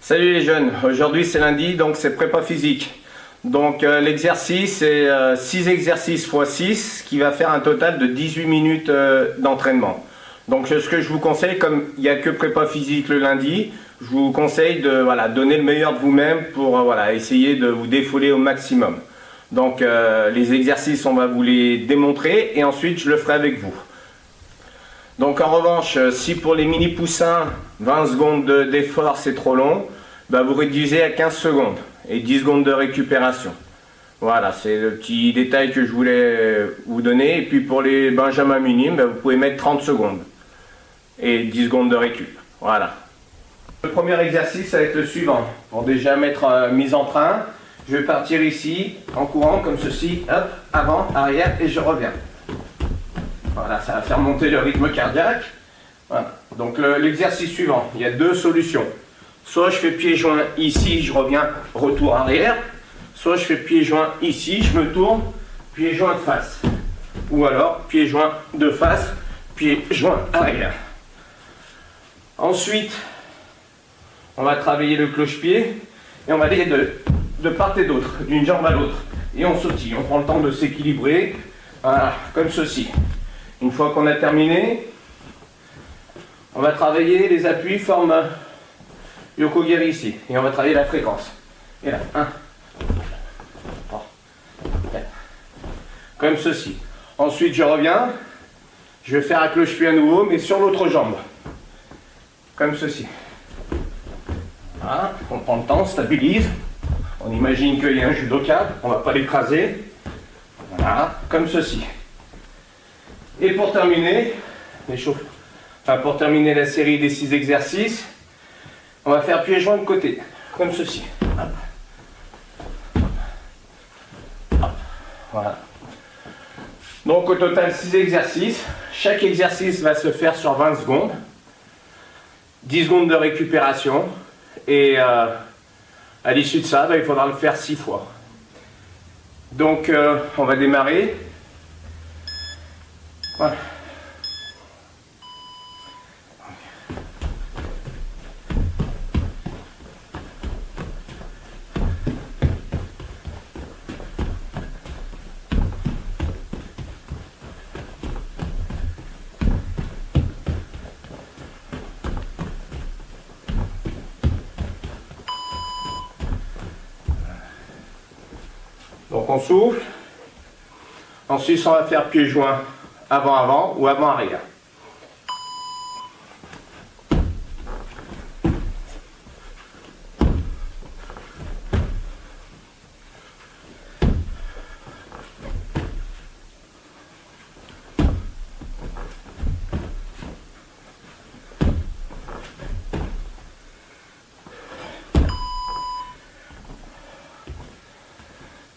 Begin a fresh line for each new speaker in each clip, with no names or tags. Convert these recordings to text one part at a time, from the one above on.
Salut les jeunes, aujourd'hui c'est lundi donc c'est prépa physique. Donc l'exercice c'est 6 exercices x 6 qui va faire un total de 18 minutes d'entraînement. Donc ce que je vous conseille, comme il n'y a que prépa physique le lundi, je vous conseille de donner le meilleur de vous-même pour essayer de vous défouler au maximum. Donc les exercices on va vous les démontrer et ensuite je le ferai avec vous. Donc en revanche, si pour les mini poussins, 20 secondes d'effort c'est trop long, vous réduisez à 15 secondes et 10 secondes de récupération. Voilà, c'est le petit détail que je voulais vous donner. Et puis pour les benjamins minimes, vous pouvez mettre 30 secondes et 10 secondes de récup. Voilà. Le premier exercice, ça va être le suivant. Pour déjà mettre mise en train, je vais partir ici en courant comme ceci, hop, avant, arrière et je reviens. Voilà, ça va faire monter le rythme cardiaque. Voilà. Donc l'exercice suivant, il y a deux solutions. Soit je fais pieds joints ici, je reviens, retour arrière. Soit je fais pieds joints ici, je me tourne, pieds joints de face. Ou alors pieds joints de face, pieds joints arrière. Ensuite, on va travailler le cloche-pied et on va aller de part et d'autre, d'une jambe à l'autre. Et on sautille, on prend le temps de s'équilibrer, voilà, comme ceci. Une fois qu'on a terminé, on va travailler les appuis, forme Yoko-Geri ici. Et on va travailler la fréquence. Et là, 1, 3, 4. Comme ceci. Ensuite, je reviens. Je vais faire un cloche-pied à nouveau, mais sur l'autre jambe. Comme ceci. Voilà, on prend le temps, on stabilise. On imagine qu'il y a un judoka, on ne va pas l'écraser. Voilà, comme ceci. Et pour terminer, pour terminer la série des 6 exercices, on va faire pieds joints de côté, comme ceci. Hop. Hop. Voilà. Donc au total 6 exercices. Chaque exercice va se faire sur 20 secondes. 10 secondes de récupération. Et à l'issue de ça, il faudra le faire 6 fois. Donc on va démarrer. Voilà. Donc on souffle. Ensuite on va faire pieds joints avant-avant ou avant-arrière.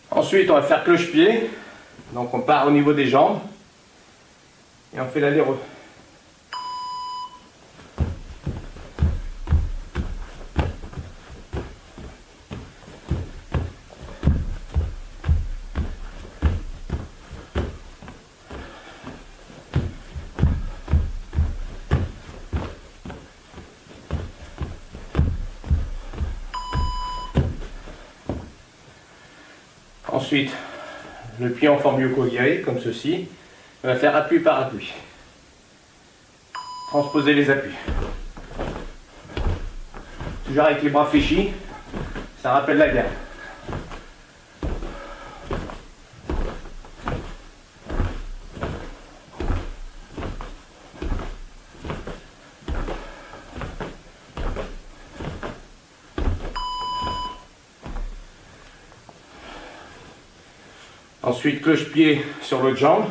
Ensuite, on va faire cloche-pied. Donc, on part au niveau des jambes. Et on fait l'aller-retour. Ensuite, le pied en forme Yoko-Geri, comme ceci. On va faire appui par appui. Transposer les appuis. Toujours avec les bras fléchis, ça rappelle la garde. Ensuite, cloche-pied sur l'autre jambe.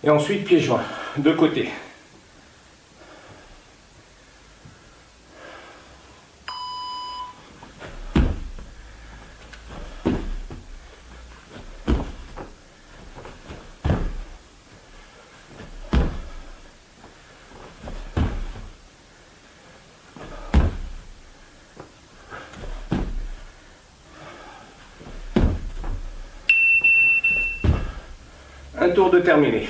Et ensuite, pieds joints, de côté. Un tour de terminé.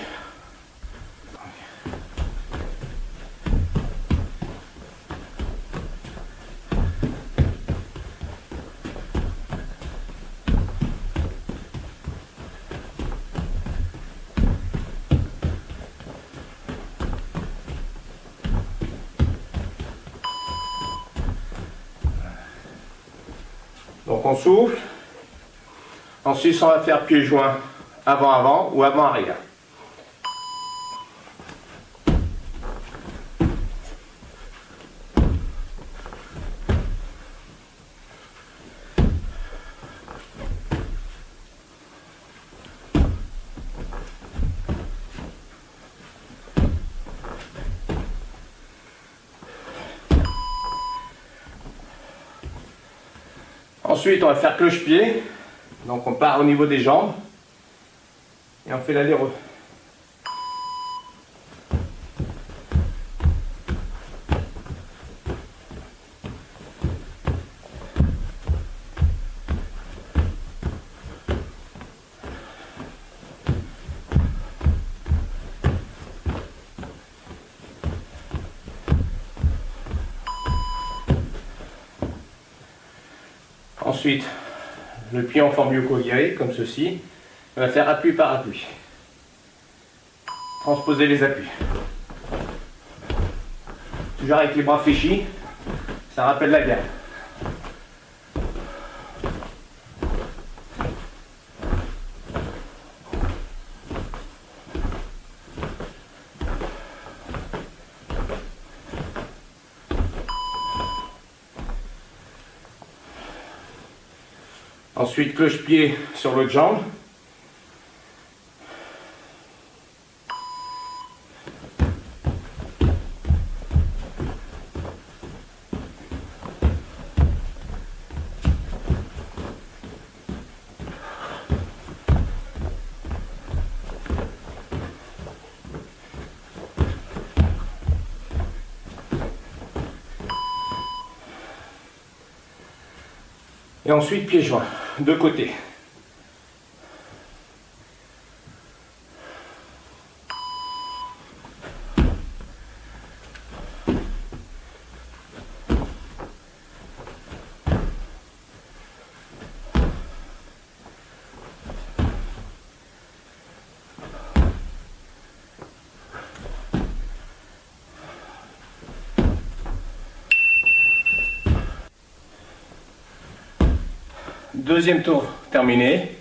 Donc on souffle. Ensuite, on va faire pieds joints avant-avant ou avant-arrière. Ensuite, on va faire cloche-pied. Donc on part au niveau des jambes et on fait l'aller-retour. Ensuite, le pied en forme yoko-giri, comme ceci. On va faire appui par appui. Transposer les appuis. Toujours avec les bras fléchis, ça rappelle la garde. Ensuite, cloche-pied sur l'autre jambe. Et ensuite, pieds joints, de côté. Deuxième tour terminé.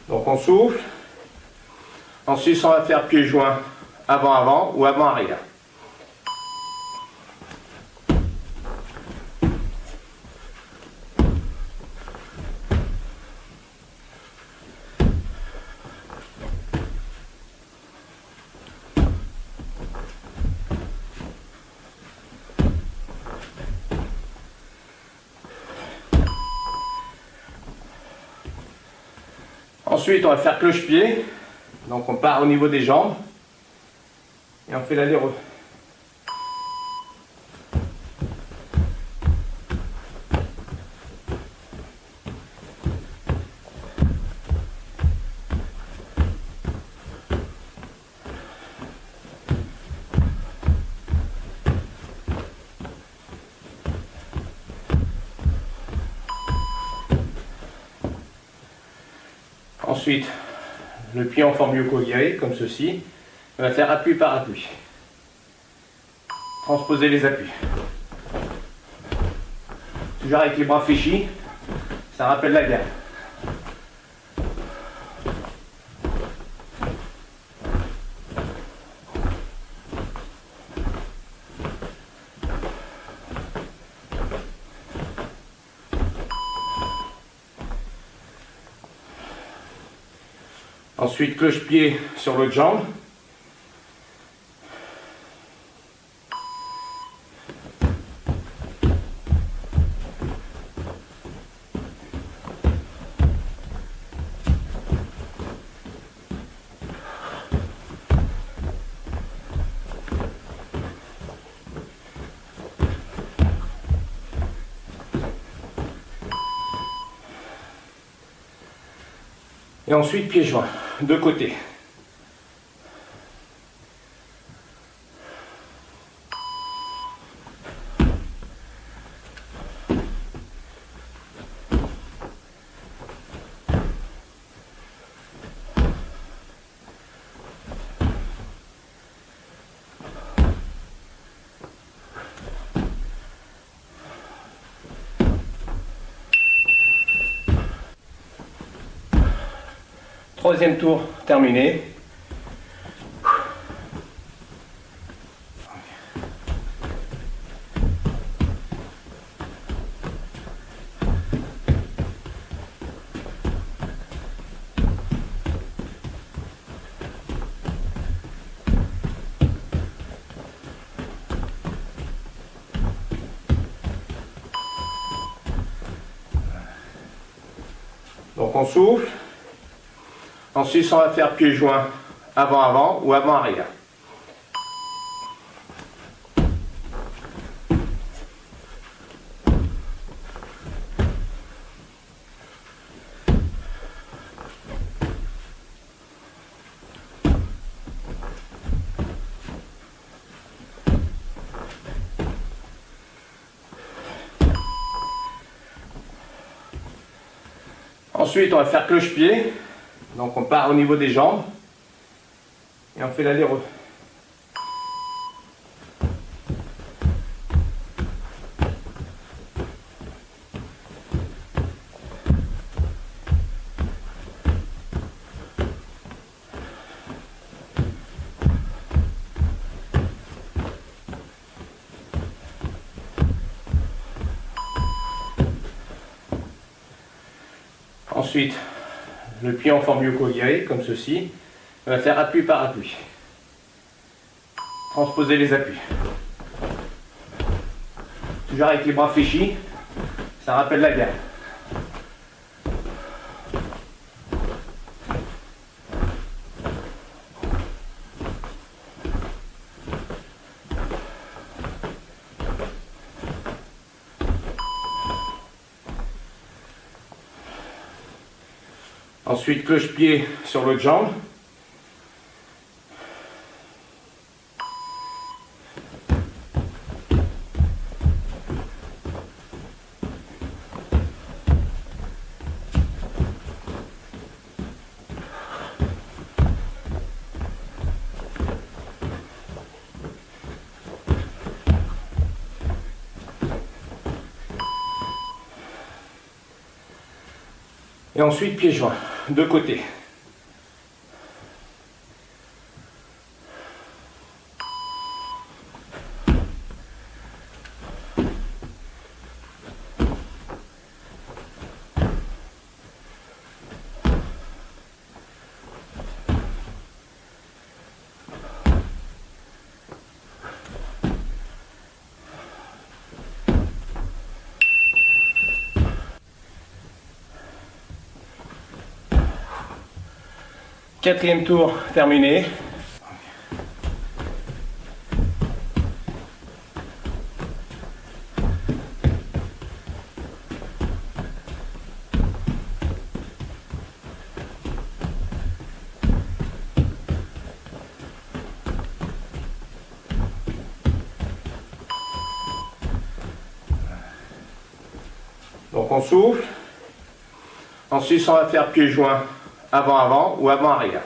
Donc on souffle. Ensuite, on va faire pieds joints avant-avant ou avant-arrière. Ensuite, on va faire cloche-pied. Donc on part au niveau des jambes et on fait l'aller-retour. Ensuite, le pied en forme yoko-giri, comme ceci. On va faire appui par appui. Transposer les appuis. Toujours avec les bras fléchis, ça rappelle la garde. Ensuite, cloche-pied sur l'autre jambe. Et ensuite, pieds joints, de côté. Troisième tour terminé. Donc on souffle. Ensuite, on va faire pieds joints avant-avant ou avant-arrière. Ensuite, on va faire cloche-pied. Donc on part au niveau des jambes et on fait l'aller-retour. Ensuite, le pied en forme yoko-giri, comme ceci. On va faire appui par appui. Transposer les appuis. Toujours avec les bras fléchis, ça rappelle la garde. Ensuite, cloche-pied sur l'autre jambe. Et ensuite, pieds joints, de côté. Quatrième tour terminé. Donc on souffle. Ensuite, on va faire pieds joints avant-avant ou avant-arrière.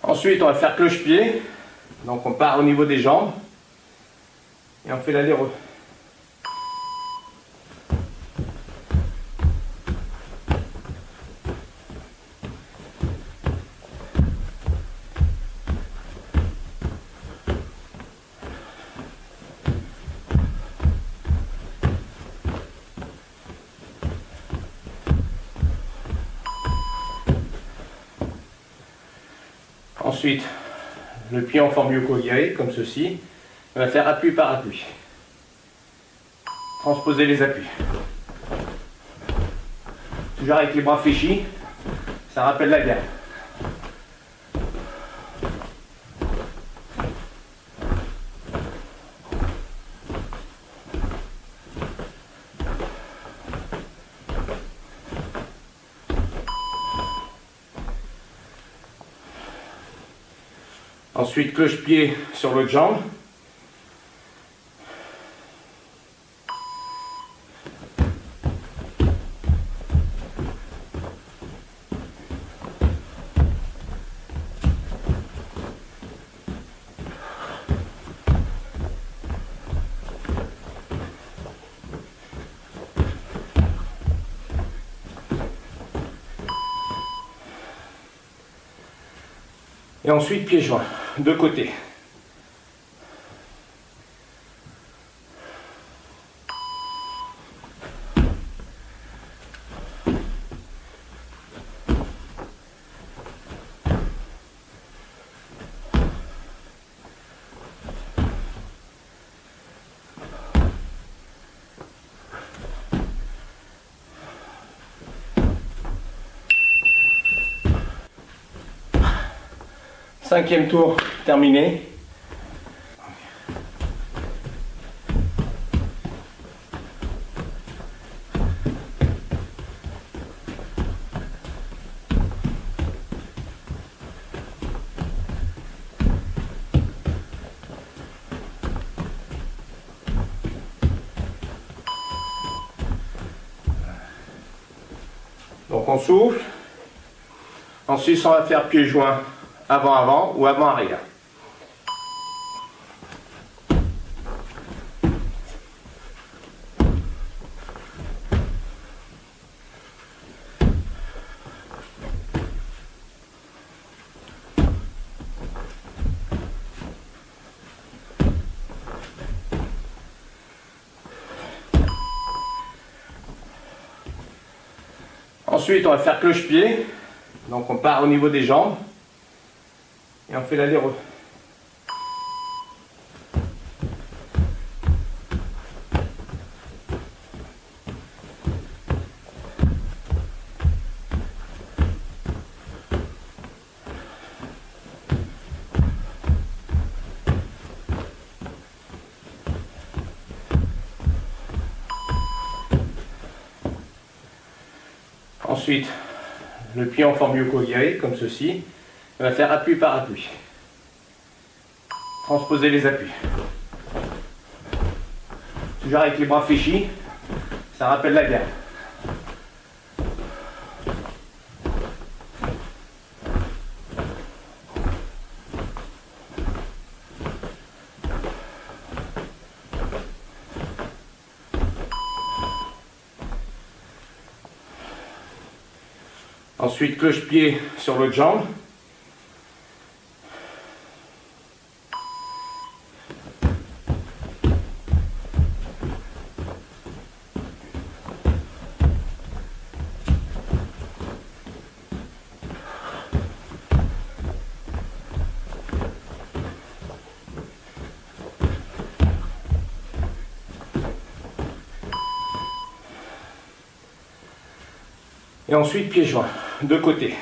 Ensuite, on va faire cloche-pied. Donc on part au niveau des jambes et on fait l'aller-retour. Ensuite, le pied en forme yoko-giri, comme ceci. On va faire appui par appui. Transposer les appuis. Toujours avec les bras fléchis, ça rappelle la guerre. Ensuite, cloche-pied sur l'autre jambe. Et ensuite, pieds joints, de côté. Cinquième tour terminé. Donc on souffle. Ensuite on va faire pieds joints avant-avant ou avant-arrière. Ensuite, on va faire cloche-pied. Donc on part au niveau des jambes. Et on fait l'aller-retour. Ensuite, le pied en forme yoko-giri, comme ceci. On va faire appui par appui. Transposer les appuis. Toujours avec les bras fléchis, ça rappelle la guerre. Ensuite, cloche-pied sur l'autre jambe. Et ensuite, pieds joints, de côté.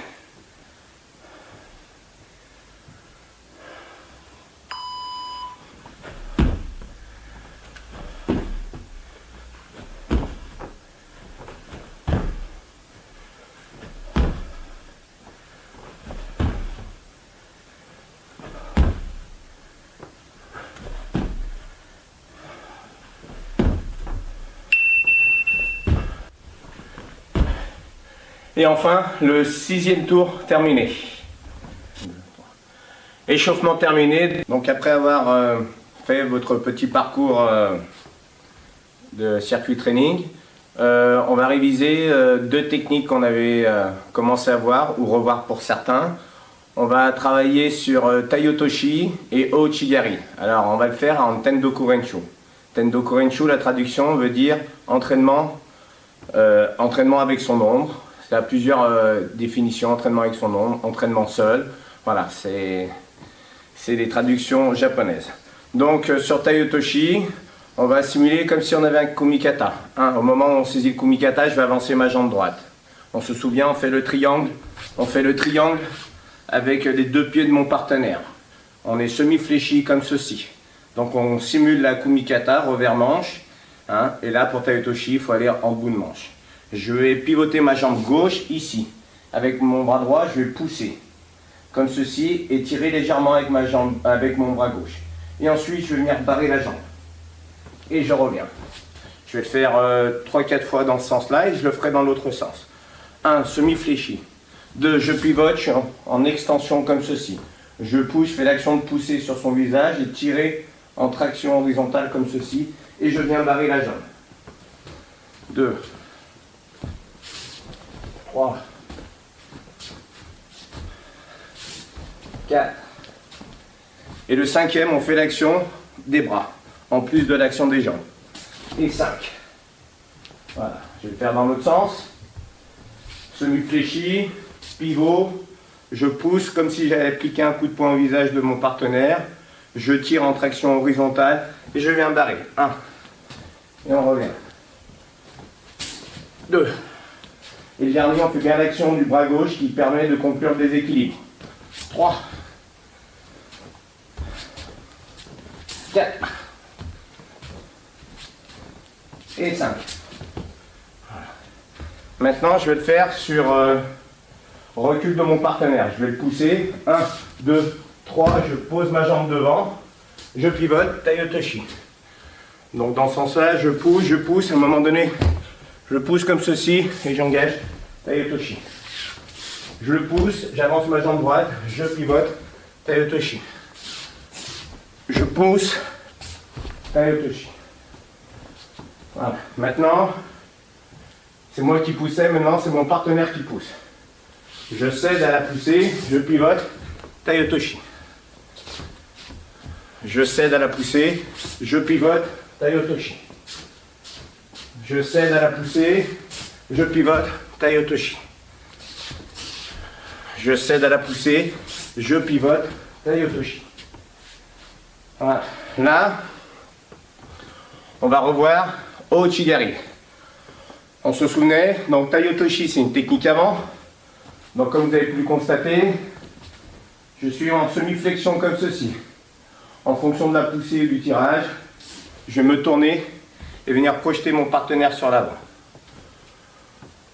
Et enfin, le sixième tour terminé. Échauffement terminé. Donc après avoir fait votre petit parcours de circuit training, on va réviser deux techniques qu'on avait commencé à voir ou revoir pour certains. On va travailler sur Tai-Otoshi et Ouchigari. Alors on va le faire en Tendoku Renshu. Tendoku Renshu, la traduction veut dire entraînement, entraînement avec son ombre. Il y a plusieurs définitions, entraînement avec son ombre, entraînement seul. Voilà, c'est des traductions japonaises. Donc sur Tai Otoshi, on va simuler comme si on avait un kumikata. Au moment où on saisit le kumikata, je vais avancer ma jambe droite. On se souvient, on fait le triangle. On fait le triangle avec les deux pieds de mon partenaire. On est semi-fléchi comme ceci. Donc on simule la kumikata, revers manche. Et là pour Tai Otoshi, il faut aller en bout de manche. Je vais pivoter ma jambe gauche ici. Avec mon bras droit, je vais pousser. Comme ceci et tirer légèrement avec ma jambe, avec mon bras gauche. Et ensuite, je vais venir barrer la jambe. Et je reviens. Je vais le faire 3-4 fois dans ce sens-là et je le ferai dans l'autre sens. 1. Semi-fléchi. 2. Je pivote, je suis en extension comme ceci. Je pousse, je fais l'action de pousser sur son visage et tirer en traction horizontale comme ceci. Et je viens barrer la jambe. 2. 3. 4. Et le cinquième, on fait l'action des bras, en plus de l'action des jambes. Et 5. Voilà, je vais le faire dans l'autre sens. Semi-fléchi, pivot, je pousse comme si j'avais appliqué un coup de poing au visage de mon partenaire. Je tire en traction horizontale et je viens barrer. 1. Et on revient. 2. Et le dernier, on fait bien l'action du bras gauche qui permet de conclure le déséquilibre. 3. 4. Et 5. Voilà. Maintenant, je vais le faire sur recul de mon partenaire. Je vais le pousser. 1, 2, 3. Je pose ma jambe devant. Je pivote. Tai Otoshi. Donc, dans ce sens-là, je pousse. À un moment donné, je le pousse comme ceci et j'engage. Tai Otoshi. Je le pousse. J'avance ma jambe droite. Je pivote. Tai Otoshi. Je pousse. Tai Otoshi. Voilà. Maintenant, c'est moi qui poussais, maintenant c'est mon partenaire qui pousse. Je cède à la poussée, je pivote, Tai Otoshi. Je cède à la poussée, je pivote, Tai Otoshi. Je cède à la poussée, je pivote, Tai Otoshi. Je cède à la poussée, je pivote, Tai Otoshi. Voilà. Là, on va revoir Ouchigari. On se souvenait, donc Tai Otoshi c'est une technique avant. Donc comme vous avez pu le constater, je suis en semi-flexion comme ceci. En fonction de la poussée et du tirage, je vais me tourner et venir projeter mon partenaire sur l'avant.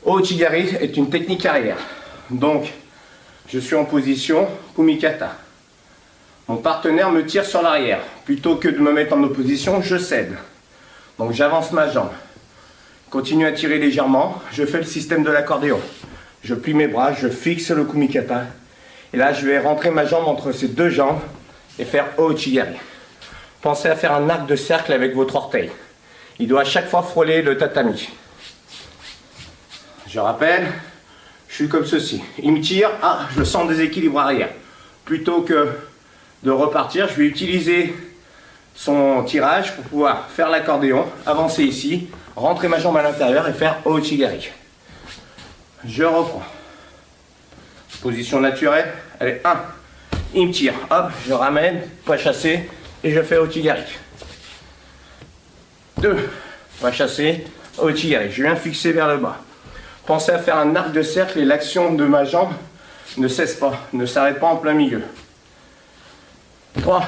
Ouchigari est une technique arrière. Donc je suis en position kumikata. Mon partenaire me tire sur l'arrière. Plutôt que de me mettre en opposition, je cède. Donc j'avance ma jambe. Continue à tirer légèrement. Je fais le système de l'accordéon. Je plie mes bras, je fixe le kumikata. Et là, je vais rentrer ma jambe entre ces deux jambes et faire Ouchigari. Pensez à faire un arc de cercle avec votre orteil. Il doit à chaque fois frôler le tatami. Je rappelle, je suis comme ceci. Il me tire, je sens le déséquilibre arrière. Plutôt que de repartir, je vais utiliser son tirage pour pouvoir faire l'accordéon, avancer ici, rentrer ma jambe à l'intérieur et faire Ouchigari. Je reprends. Position naturelle. Allez, 1. Il me tire. Hop, je ramène, pas chassé, et je fais Ouchigari. 2. Pas chassé, Ouchigari. Je viens fixer vers le bas. Pensez à faire un arc de cercle et l'action de ma jambe ne cesse pas, ne s'arrête pas en plein milieu. 3.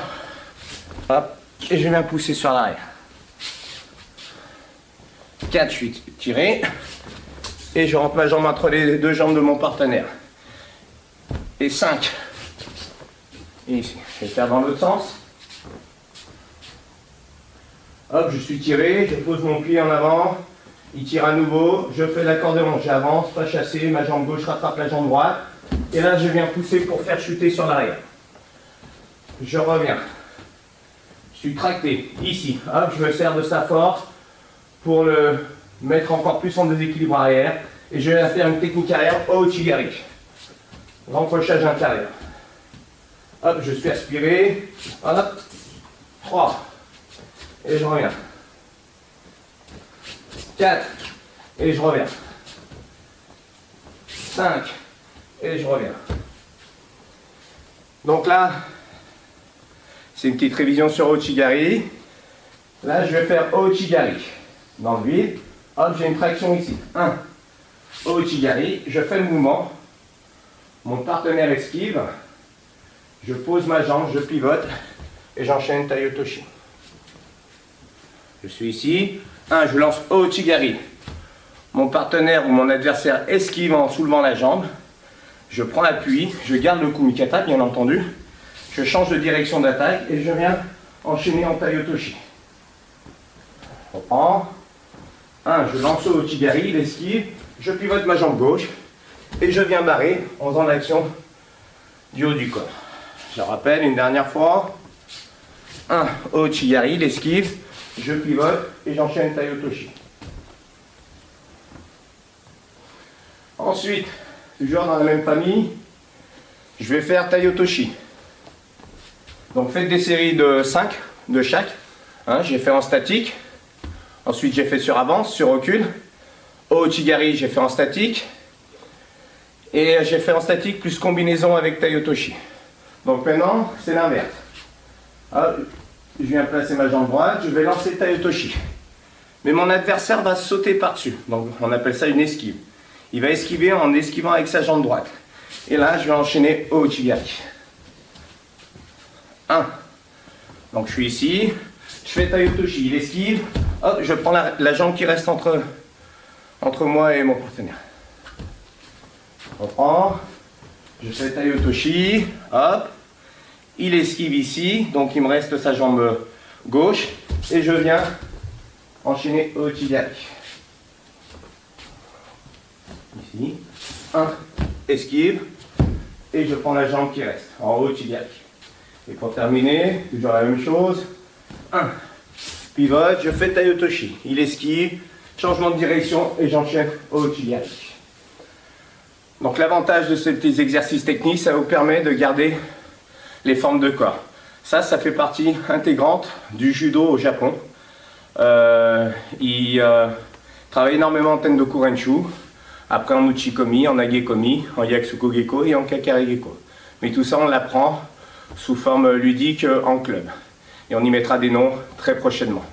Hop. Et je viens pousser sur l'arrière. 4, je suis tiré. Et je rentre ma jambe entre les deux jambes de mon partenaire. Et 5. Et ici. Je vais faire dans l'autre sens. Hop, je suis tiré. Je pose mon pied en avant. Il tire à nouveau. Je fais l'accordéon. J'avance, pas chassé. Ma jambe gauche rattrape la jambe droite. Et là, je viens pousser pour faire chuter sur l'arrière. Je reviens. Je suis tracté. Ici. Hop, je me sers de sa force pour le mettre encore plus en déséquilibre arrière. Et je vais faire une technique arrière Ouchigari. Renfrochage intérieur. Hop, je suis aspiré. Hop. 3. Et je reviens. 4. Et je reviens. 5. Et je reviens. Donc là, C'est une petite révision sur Ouchigari. Là, je vais faire Ouchigari. Dans le vide, hop, j'ai une traction ici. 1. Ouchigari, je fais le mouvement. Mon partenaire esquive. Je pose ma jambe, je pivote et j'enchaîne Tai Otoshi. Je suis ici. 1, je lance Ouchigari. Mon partenaire ou mon adversaire esquive en soulevant la jambe. Je prends appui, je garde le kumikata bien entendu. Je change de direction d'attaque et je viens enchaîner en Tai Otoshi. Je reprends. 1, je lance Ouchigari, il esquive. Je pivote ma jambe gauche et je viens barrer en faisant l'action du haut du corps. Je rappelle une dernière fois. 1, Ouchigari, l'esquive. Je pivote et j'enchaîne Tai Otoshi. Ensuite, toujours dans la même famille, je vais faire Tai Otoshi. Donc faites des séries de 5 de chaque. J'ai fait en statique. Ensuite j'ai fait sur avance, sur recul. Ouchigari j'ai fait en statique. Et j'ai fait en statique plus combinaison avec Tai Otoshi. Donc maintenant c'est l'inverse. Je viens placer ma jambe droite, je vais lancer Tai Otoshi. Mais mon adversaire va sauter par-dessus. Donc on appelle ça une esquive. Il va esquiver en esquivant avec sa jambe droite. Et là je vais enchaîner Ouchigari. 1. Donc je suis ici. Je fais Tai Otoshi, il esquive. Hop, je prends la jambe qui reste entre moi et mon partenaire. Je reprends. Je fais Tai Otoshi. Hop. Il esquive ici. Donc il me reste sa jambe gauche. Et je viens enchaîner Ouchigari. Ici. 1. Esquive. Et je prends la jambe qui reste en Ouchigari. Et pour terminer, toujours la même chose. 1. Pivote, je fais Tai Otoshi. Il esquive, changement de direction et j'enchaîne Ouchigari. Donc l'avantage de ces petits exercices techniques, ça vous permet de garder les formes de corps. Ça fait partie intégrante du judo au Japon. Ils travaillent énormément en Tendoku Renshu, après en Uchikomi, en Agekomi, en Yakusoku Geko et en Kakare Geko. Mais tout ça, on l'apprend sous forme ludique en club. Et on y mettra des noms très prochainement.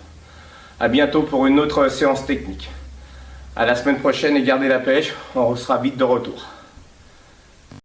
A bientôt pour une autre séance technique. À la semaine prochaine et gardez la pêche, on sera vite de retour.